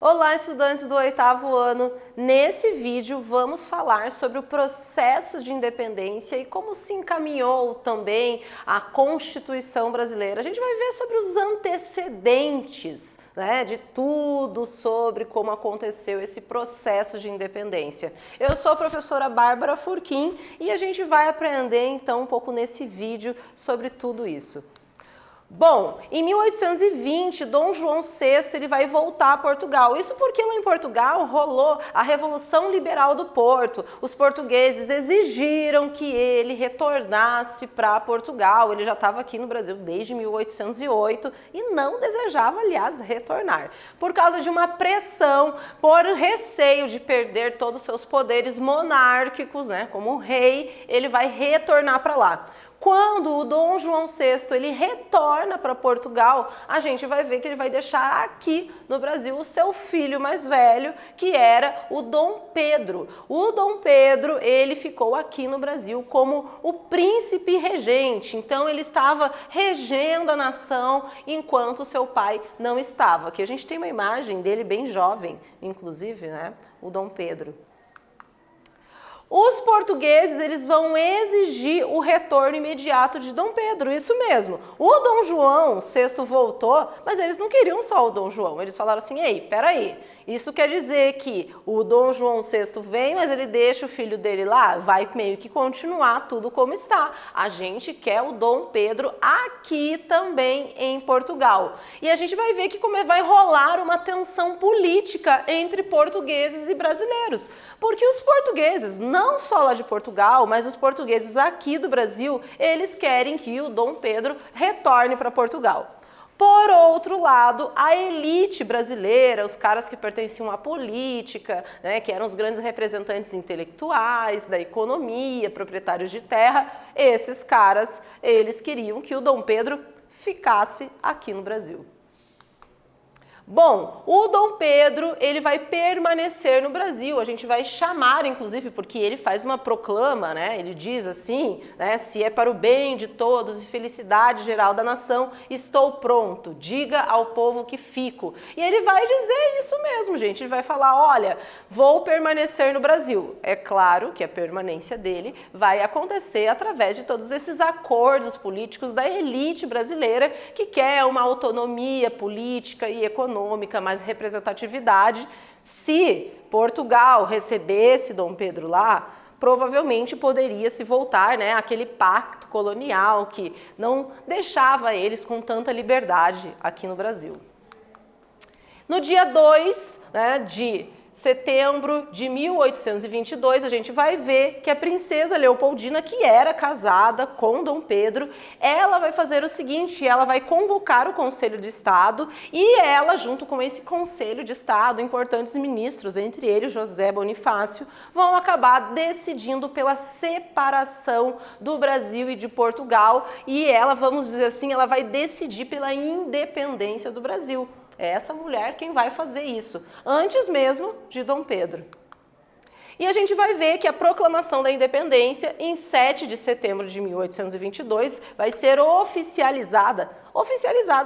Olá, estudantes do 8º ano! Nesse vídeo vamos falar sobre o processo de independência e como se encaminhou também a Constituição brasileira. A gente vai ver sobre os antecedentes, de tudo sobre como aconteceu esse processo de independência. Eu sou a professora Bárbara Furquim e a gente vai aprender então um pouco nesse vídeo sobre tudo isso. Bom, em 1820, Dom João VI ele vai voltar a Portugal. Isso porque lá em Portugal rolou a Revolução Liberal do Porto. Os portugueses exigiram que ele retornasse para Portugal. Ele já estava aqui no Brasil desde 1808 e não desejava, aliás, retornar. Por causa de uma pressão, por receio de perder todos os seus poderes monárquicos, como rei, ele vai retornar para lá. Quando o Dom João VI ele retorna para Portugal, a gente vai ver que ele vai deixar aqui no Brasil o seu filho mais velho, que era o Dom Pedro. O Dom Pedro ele ficou aqui no Brasil como o príncipe regente, então ele estava regendo a nação enquanto seu pai não estava. Aqui a gente tem uma imagem dele bem jovem, inclusive, o Dom Pedro. Os portugueses eles vão exigir o retorno imediato de Dom Pedro, isso mesmo. O Dom João VI voltou, mas eles não queriam só o Dom João. Eles falaram assim, ei, peraí, isso quer dizer que o Dom João VI vem, mas ele deixa o filho dele lá? Vai meio que continuar tudo como está. A gente quer o Dom Pedro aqui também em Portugal. E a gente vai ver que vai rolar uma tensão política entre portugueses e brasileiros. Porque os portugueses, não só lá de Portugal, mas os portugueses aqui do Brasil, eles querem que o Dom Pedro retorne para Portugal. Por outro lado, a elite brasileira, os caras que pertenciam à política, que eram os grandes representantes intelectuais, da economia, proprietários de terra, esses caras, eles queriam que o Dom Pedro ficasse aqui no Brasil. Bom, o Dom Pedro, ele vai permanecer no Brasil, a gente vai chamar, inclusive, porque ele faz uma proclama, ele diz assim, se é para o bem de todos e felicidade geral da nação, estou pronto, diga ao povo que fico. E ele vai dizer isso mesmo, gente, ele vai falar, olha, vou permanecer no Brasil. É claro que a permanência dele vai acontecer através de todos esses acordos políticos da elite brasileira que quer uma autonomia política e econômica, mais representatividade. Se Portugal recebesse Dom Pedro lá, provavelmente poderia se voltar àquele pacto colonial que não deixava eles com tanta liberdade aqui no Brasil. No dia 2 de setembro de 1822, a gente vai ver que a princesa Leopoldina, que era casada com Dom Pedro, ela vai fazer o seguinte, ela vai convocar o Conselho de Estado e ela, junto com esse Conselho de Estado, importantes ministros, entre eles José Bonifácio, vão acabar decidindo pela separação do Brasil e de Portugal e ela, vamos dizer assim, ela vai decidir pela independência do Brasil. É essa mulher quem vai fazer isso, antes mesmo de Dom Pedro. E a gente vai ver que a proclamação da independência, em 7 de setembro de 1822, vai ser oficializada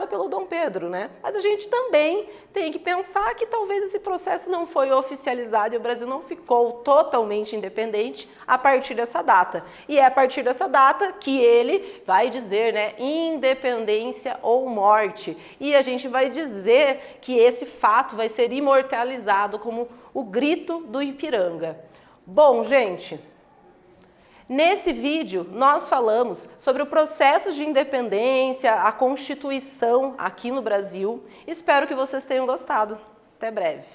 pelo Dom Pedro, Mas a gente também tem que pensar que talvez esse processo não foi oficializado e o Brasil não ficou totalmente independente a partir dessa data. E é a partir dessa data que ele vai dizer, independência ou morte. E a gente vai dizer que esse fato vai ser imortalizado como o grito do Ipiranga. Bom, gente, nesse vídeo nós falamos sobre o processo de independência, a Constituição aqui no Brasil. Espero que vocês tenham gostado. Até breve.